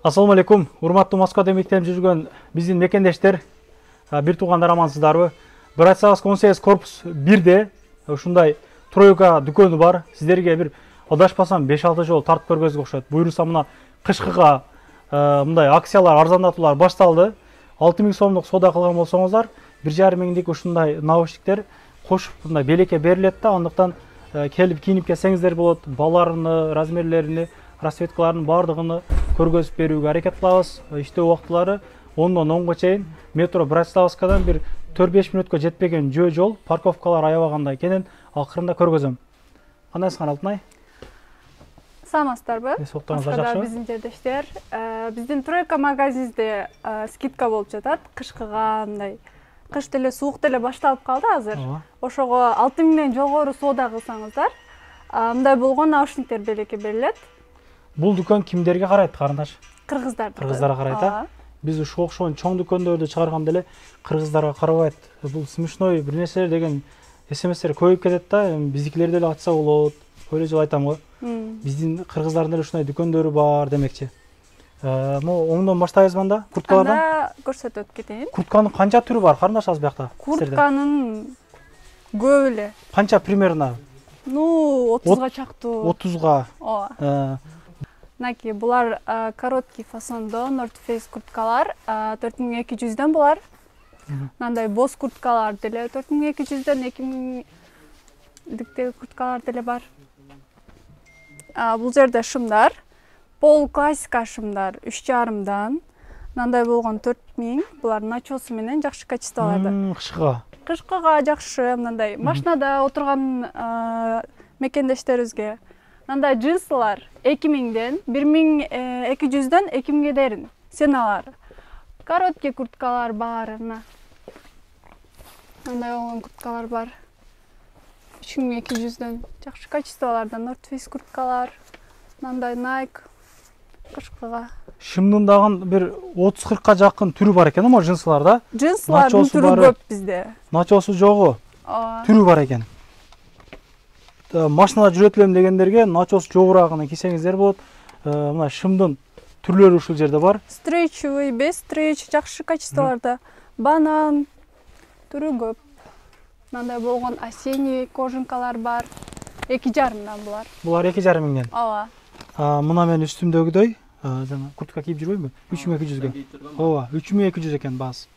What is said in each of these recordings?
Assalamu алейкум, урматтуу Москвада мектеп жүргөн биздин мекендештер, бир туугандар амансыздарбы? Бир айтсаңыз 18 корпус 1де ушундай тройка дүкөнү бар. Сиздерге бир адашпасам 5-6 жолу тартып көргөзгө окшойт. Буюрса мына кышкыга мындай акциялар, арзандатуулар башталды. 6000 сомдук соода кылган болсоңуздар, 1,5 миңдик ушундай наушниктер кошуп мындай белекке берилет да, андыктан келип кийинип келсеңиздер болот. Баларны, размерлерини, расцветкаларын бардыгын көргөзүп берүүгө аракет кылабыз. Иштөө убактылары 10-дон 10га чейин метро Братиславскадан бир 4-5 мүнөткө жетпеген жол, парковкалар аябагандай экенин акырында көргөзөм. Кандайсыңар Алтынай? Саламатсыздарбы? Москвада биздин жердештер. Биздин тройка магазинде скидка болуп жатат. Кышкыга мындай кыш деле суук деле башталып калды азыр. Ошого 6000ден жогору соода кылсаңыздар, мындай болгон наушниктер белекке берилет. Бул дүкөн кимдерге карайт, карындаш? Кыргыздарга карайт, а? Биз ушу окшогон чоң дүкөндөрдү чыгарганда эле кыргыздарга карабайт. Бул смешной бир нерселер деген СМСтер көбөйүп кетет да, биздикилер деле ачса болот. Өлө жыл айтам го. Биздин кыргыздардын деле ушундай дүкөндөрү бар демекчи. Оңдон баштайбызбы анда? Курткалардан? Анда көрсөтүп кетейин. Куртканын канча түрү бар, карындаш азыр биякта? Куртканын көп эле. Канча примерно? 30га чактуу. 30га. Ооба. Наки булар короткий фасондо North Face курткалар 4200дөн булар. Мындай боз курткалар деле 4200дөн 2000диктеги курткалар деле бар. Бул жерде шымдар, пол классика шымдар 3,5дан, мындай болгон 4000, булар начосу менен жакшы качестволордо. Кышкыга жакшы, мындай машинада отурган мекендештерибизге. Мындай джинсылар 2000ден 1200дөн 2000ге дейин сеналар. Короткий курткалар бар, мына. Мындай болгон курткалар бар. 3200дөн жакшы качестволордон North Face курткалар. Мындай Nike кышкыга. Шымдын дагы бир 30-40га жакын түрү бар экен, мо джинсыларда? Джинсылардын түрү көп бизде. Начосу жогу. Түрү бар экен. Машинада жүрөтүлөм дегендерге начос жогурагын кийсеңиздер болот. Мына шымдын түрлөрү ушул жерде бар. Стрейчевый, без стрейч жакшы качестволордо. Банан түрү көп. Мындай болгон осенний кожанкалар бар. 2,5дан булар. Булар 2,5 миңден. Ооба. Мына мен үстүмдөгүдөй, жана куртка кийип жүрбөймүн? 3200ге. Ооба, 3200 экен баасы.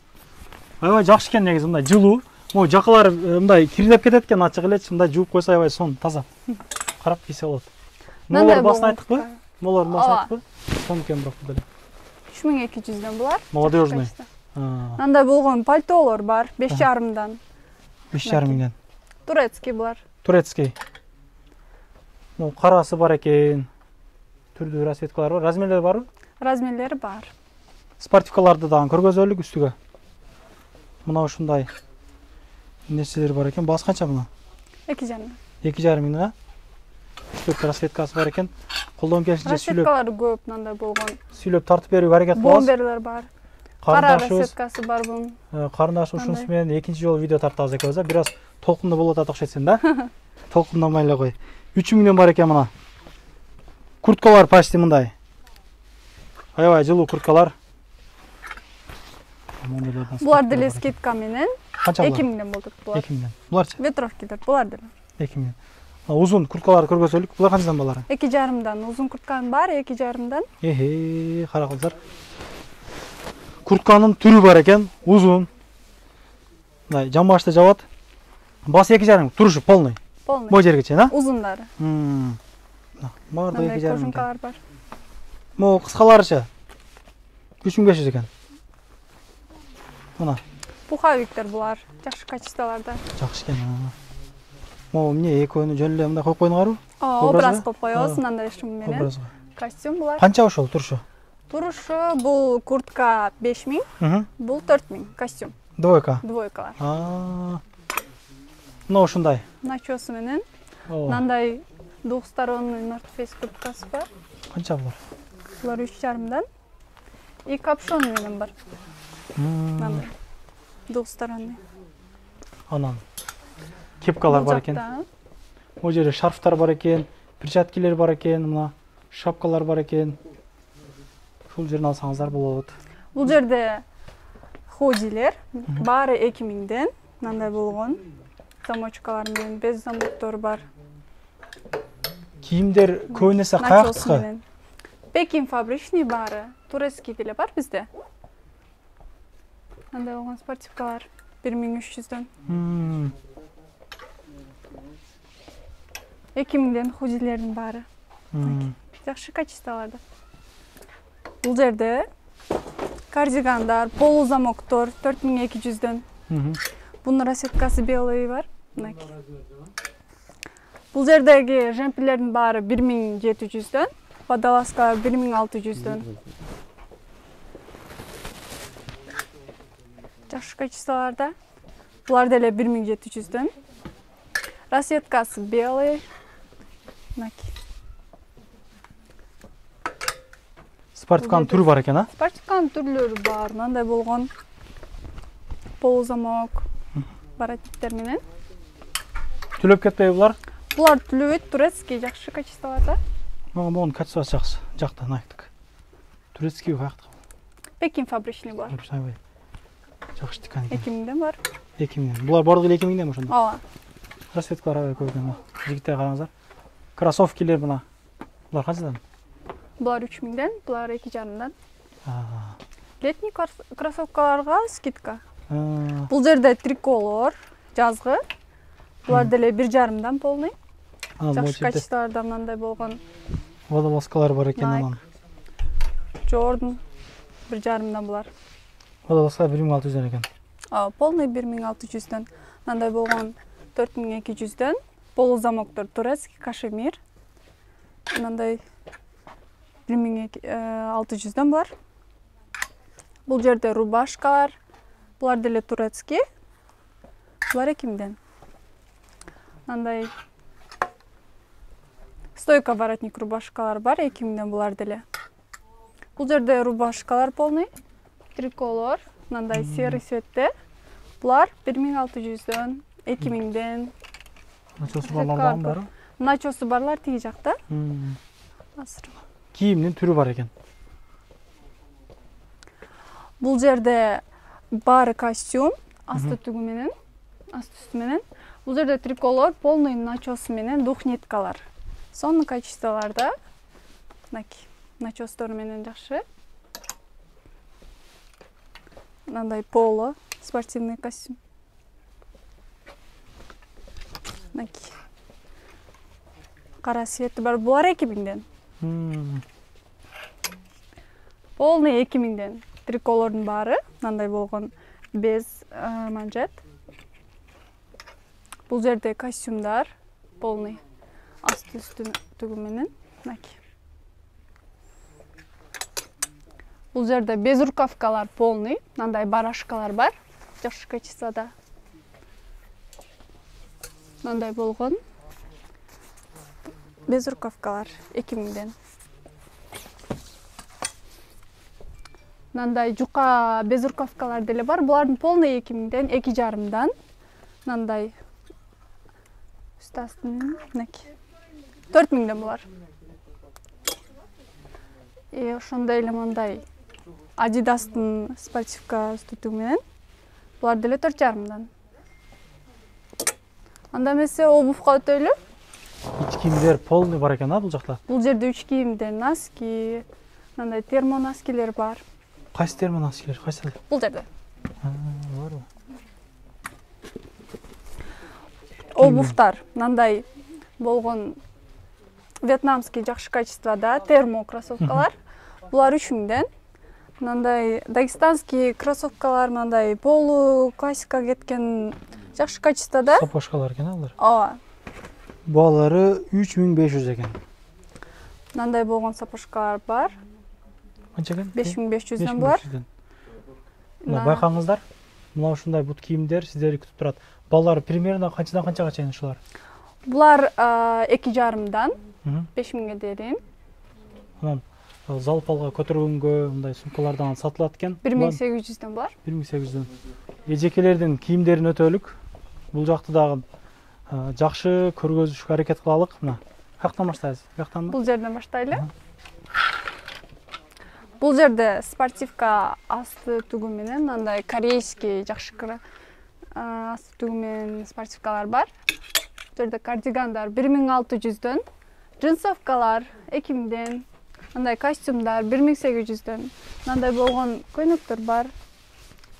Аябай жакшы экен негизи, мындай жылуу. Мо жакалар мындай кирилеп кетет экен, ачык элечи, мындай жууп койсо аябай сон таза. Карап кийсе болот. Молор басын айттыкпы? Молордун басын айттыкпы? Сон экен бирок деле. 3200дөн булар. Молодежный. Мындай болгон пальтолор бар, 5,5дан. 5,5 миңден. Турецкий булар. Турецкий. Карасы бар экен. Түрдүү расцветкалар бар. Размерлери барбы? Размерлери бар. Спортивкаларды дагы көргөзөлүк үстүгө. Мына ушундай нерселер бар экен. Баасы канча мына? 2,5. 2,5 миңга. Үстүк расцветкасы бар экен. Колдон келишинче сүйлөп. Расцветкалар көп, мындай болгон. Сүйлөп тартып берүүгө аракет кылабыз. Бомберлер бар. Кара расцветкасы бар бунун. Карындаш ушунусу менен экинчи жолу видео тартабыз экенбиз, бир аз толкунду болуп атат окшойт сен да? Толкундамай эле кой. 3 миңден бар экен мына. Курткалар почти мындай. Аябай жылуу курткалар. Булар деле скидка менен 2 миңден болдук булар. 2 миңден. Буларчы? Ветровкилер булар деле. 2 миңден. Узун курткалар көргөзөлүк. Булар канчадан балары? 2,5дан. Узун курткам бар, 2,5дан. Кара кыздар. Куртканын түрү бар экен, узун. Мындай жамбашты жабат. Басы 2,5, турушу полный. Полный. Бой жерге чейин, а? Узундары. Барды 2,5. Кожанкалар бар. Мо кыскаларычы 3500 экен. Мына. Пуховиктер булар, жакшы качестволордо. Жакшы экен. Мо эмне экөөнү жөн эле мындай коюп койдуңарбы? Образ коюп коебуз, мындай шым менен. Образга. Костюм булар. Канча ошол турушу? Турушу бул куртка 5000, бул 4000 костюм. Двойка. Двойкалар. Мына ушундай. Начосу менен. Мындай двухсторонний North Face курткасы бар. Канча булар? Булар 3,5дан. И капшон менен бар. Мындай двухсторонний. Анан кепкалар бар экен. Бул жерде шарфтар бар экен, перчаткилер бар экен, мына шапкалар бар экен. Ушул жерин алсаңыздар болот. Бул жерде ходилер баары 2000ден, мындай болгон. Замочкалар менен без замоктор бар. Кийимдер көбүнесе каяктыкы? Пекин фабричный баары, турецкий деле бар бизде. Мындай болгон спортивкалар 1300дөн. 2000ден ходилердин баары. Жакшы качестволарда. Бул жерде кардигандар, полузамоктор 4200дөн. Бунун розеткасы белый бар. Бул жердеги жемпирлердин баары 1700дөн, водолазкалар 1600дөн. Жакшы качестволарда. Булар деле 1700дөн. Розеткасы белый. Спортивканын түрү бар экен, а? Спортивканын түрлөрү бар. Мындай болгон полузамок воротниктер менен. Түлөп кетпейби булар? Булар түлөбөйт, турецкий жакшы качестволарда. Могун качествосы жакшы, жакта Nike'дык. Турецкий каяктыкы? Пекин фабричный бар. Жакшы тикан. 2000ден бар. 2000ден. Булар бардыгы 2000ден ошондо. Ооба. Расцветкалар көп экен. Жигиттер караңыздар. Кроссовкилер мына. Булар канчадан? Булар 3000ден, булар 2,5-дан. Летний кроссовкаларга скидка. Бул жерде триколор, жазгы. Булар деле 1,5-дан полный. Жакшы качестволарда мындай болгон. Водолазкалар бар экен анан. Jordan 1,5-дан булар. Водолазка 1600дөн экен. Полный 1600дөн. Мындай болгон 4200дөн. Полузамоктор турецкий, кашемир. Мындай 1600дөн булар. Бул жерде рубашкалар. Булар деле турецкий. Булар 2000ден. Мындай стойка воротник рубашкалар бар, 2000ден булар деле. Бул жерде рубашкалар полный. Триколор, мындай серый цветте. Булар 1600дөн, 2000ден. Начосу барлардан бар? Начосу барлар тиги жакта. Кийимдин түрү бар экен. Бул жерде баары костюм, асты түгү менен, асты үстү менен. Бул жерде триколор, полный начосу менен двухниткалар. Сонун качестволарда. Начостор менен жакшы. Мындай поло, спортивный костюм. Кара цвети бар, булар 2000ден. Полный 2000ден. Триколордун баары, мындай болгон без манжет. Бул жерде костюмдар, полный асты үстү түгү менен. Бул жерде без рукавкалар полный, мындай барашкалар бар, жакшы качествода. Мындай болгон без рукавкалар 2000ден. Мындай жука без рукавкалар деле бар, булардын полный 2000ден, 2,5-дан. Мындай үстастын 4000ден булар. Ошондой эле мындай Adidas'тын спортивка үстү менен. Булар деле 4,5-дан. Анда эмесе обувка өтөлү. Ич кийимдер полный бар экен, бул жакта. Бул жерде 3 кийимдер, носки, мындай термоноскилер бар. Кайсы термоноскилер? Кайсы? Бул жерде. Барбы? Обувтар мындай болгон вьетнамский жакшы качествода термо кроссовкалар. Булар 3000ден. Мындай дагестанский кроссовкалар, мындай полу классика кеткен жакшы качествода. Сапожкалар экен алар. Ооба. Баалары 3500 экен. Мындай болгон сапожкалар бар. Канча экен? 5500ден булар. Мына байкаңыздар. Мына ушундай бут кийимдер сиздерди күтүп турат. Балдар примерно канчадан канчага чейин ушулар? Булар 2,5-дан 5000ге дейин. Анан залпалга көтөргөнгө мындай сумкалардан сатылат экен. 1800ден булар. 1800ден. Эжекелердин кийимдерин өтөлүк. Бул жакты дагы жакшы көргөзүшкө аракет кылалык. Мына. Каяктан баштайбыз? Каяктанбы? Бул жерден баштайлы. Бул жерде спортивка асты түгү менен андай корейский жакшы асты түгү менен спортивкалар бар. Бул жерде кардигандар 1600дөн, джинсовкалар 2000ден, андай костюмдар 1800дөн, андай болгон көйнөктөр бар.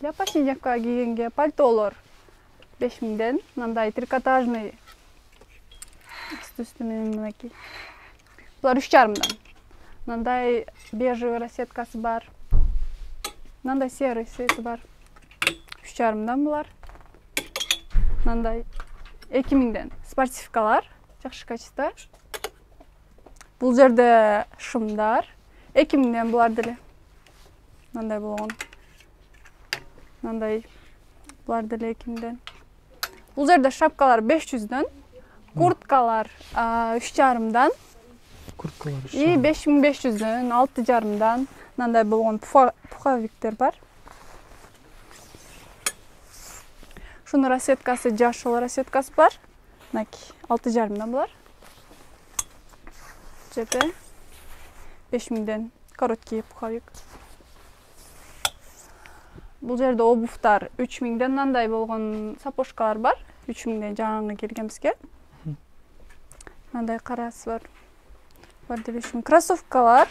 Ляпашный жакка кийгенге пальтолор 5000ден, андай трикотажный асты менен мынакей. Булар 3,5дөн. Мындай бежевый расеткасы бар. Мындай серый цвети бар. 3,5дөн булар. Мындай 2000ден спортивкалар, жакшы качество. Бул жерде шымдар 2000ден булар деле. Мындай болгон. Мындай булар деле 2000ден. Бул жерде шапкалар 500дөн, курткалар 3,5дөн. И 5500дөн, 6,5дөн мындай болгон пуховиктер бар. Шунун расеткасы жашыл расеткасы бар. Мынакей 6,5дөн булар. Жерде 5000ден короткий пуховик. Бул жерде обувтар 3000ден мындай болгон сапожкалар бар. 3000ден жаңы келген бизге. Мындай карасы бар. Кроссовкалар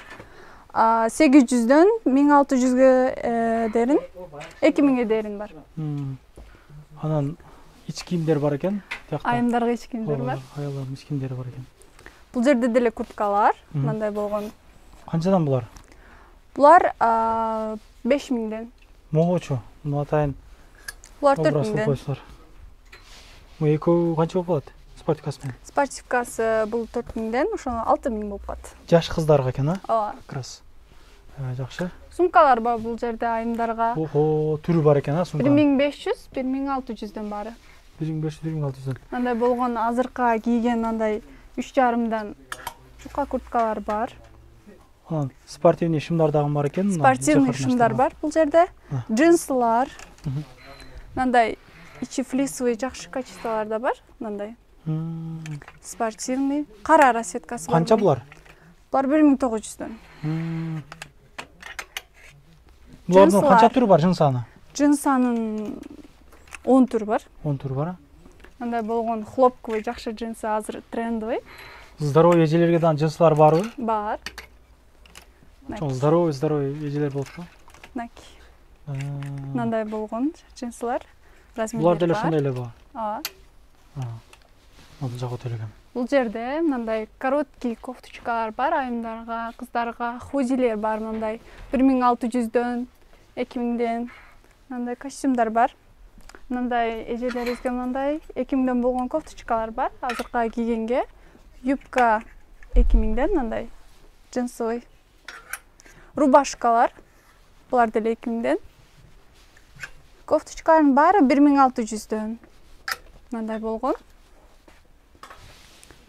800дөн 1600ге дерин, 2000ге дерин бар. Анан ич кийимдер бар экен. Айымдарга ич кийимдер бар. Аялдардын ич кийимдери бар экен. Бул жерде деле курткалар, мындай болгон. Канчадан булар? Булар 5000ден. Могочу, мына атайын. Булар 4000ден. Бул экөө канча болуп калат? Спортивкасы менен. Спортивкасы бул 4000ден, ошону 6000 болуп калат. Жаш кыздарга экен, а? Ооба. Как раз. Жакшы. Сумкалар бар бул жерде айымдарга. Ого, түрү бар экен, а, сумка? 1500, 1600дөн бары. 1500, 1600дөн. Андай болгон азыркы кийген андай 3,5дөн жука курткалар бар. Анан спортивный шымдар дагы бар экен. Спортивный шымдар бар бул жерде. Джинсылар. Мындай ичи флисовый жакшы качестволар да бар. Мындай. Спортивный. Кара расеткасы бар. Канча булар? Булар 1900дөн. Булардын канча түрү бар жынсаны? Жынсанын 10 түрү бар. 10 түрү бар. Мындай болгон хлопковый жакшы джинсы азыр трендовый. Здоровый эжелерге да жынсылар барбы? Бар. Здоровый эжелер болупчу. Мынакей. Мындай болгон джинсылар. Булар деле ошондой эле ба? Ооба. Бул жагы төлөгөн. Бул жерде мындай короткий кофточкалар бар, айымдарга, кыздарга, худилер бар мындай 1600дөн, 2000ден. Мындай костюмдар бар. Мындай эжелерибизге мындай 2000ден болгон кофточкалар бар. Азыркы кийгенге юбка 2000ден мындай джинсовый. Рубашкалар. Булар деле 2000ден. Кофточкалардын баары 1600дөн. Мындай болгон.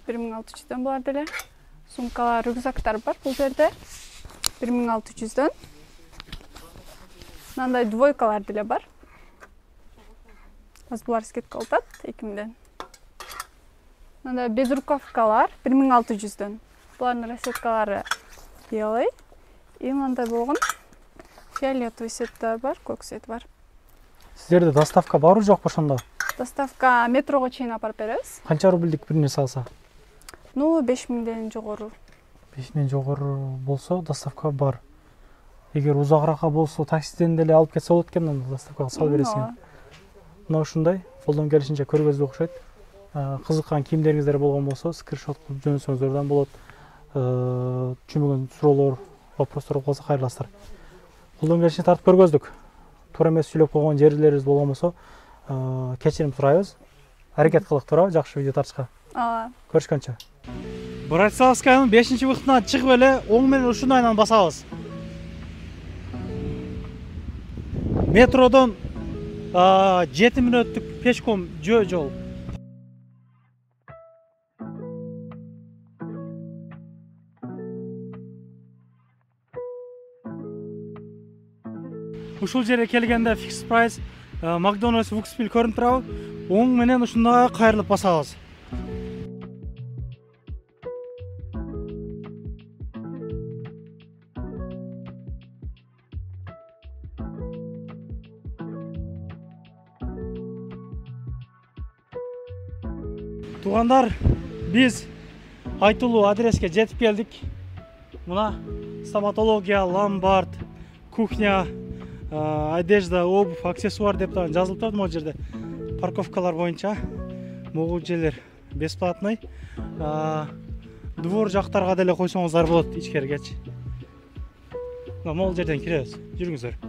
1600дөн булар деле. Сумкалар, рюкзактар бар бул жерде. 1600дөн. Мындай двойкалар деле бар. Азыр булар скидка болот 2000ден. Мындай безрукавкалар 1600дөн. Булардын расеткалары белый. И мындай болгон фиолетовый цветтер бар, көк цвет бар. Сиздерде доставка барбы жокпу ошондо? Доставка метрого чейин апарып беребиз. Канча рубльдик бир нерсе алса? 5000ден жогору. 5000ден жогору болсо доставка бар. Эгер узагыраак болсо таксиден деле алып кетсе болот экен, анда доставкага салып бересиң. Мына ушундай колдон келишинче көргөзүп окшойт. Кызыккан кийимдериңиздер болгон болсо скриншот кылып жөнөтсөңүздөр болот. Түшүнбөгөн суроолор, вопростор болсо кайрыласыздар. Колдон келишинче тартып көргөздүк. Туура эмес сүйлөп койгон жерлерибиз болгон болсо кечирим сурайбыз. Аракет кылык туурабы жакшы видео тартышка. Ооба. Көрүшкөнчө. Братславскаянын 5-выходунан чыгып эле оң менен ушундайынан басабыз. Метродон 7 мүнөттүк пешком жол. Ушул жерге келгенде фикс прайс Макдональдс Вукспил көрүнүп турабы? Оң менен ушундай кайрылып басабыз. Туугандар, биз айтылуу адреске жетип келдик. Мына стоматология, ломбард, кухня, одежда, обувь, аксессуар деп жазылып турат могул жерде. Парковкалар боюнча могул жерлер бесплатный. Двор жактарга деле койсоңуздар болот ичкеригечи. Могул жерден киребиз. Жүрүңүздөр.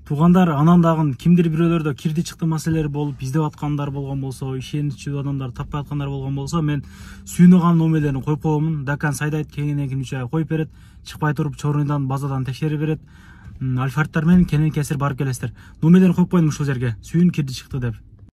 Туугандар, анан дагы кимдир бирөөлөрдө кирди чыкты маселелери болуп, издеп аткандар болгон болсо, ишеничүү адамдар таппай аткандар болгон болсо, мен сүйүнөган номерлерин коюп коемун. Дакан сайдайт кеңинен 3 ай коюп берет, чыкпай туруп чорундан базадан текшерип берет. Альфардтар менен кенен кесир барып келесиздер. Номерлерин коюп коюм ушул жерге. Сүйүн кирди чыкты деп.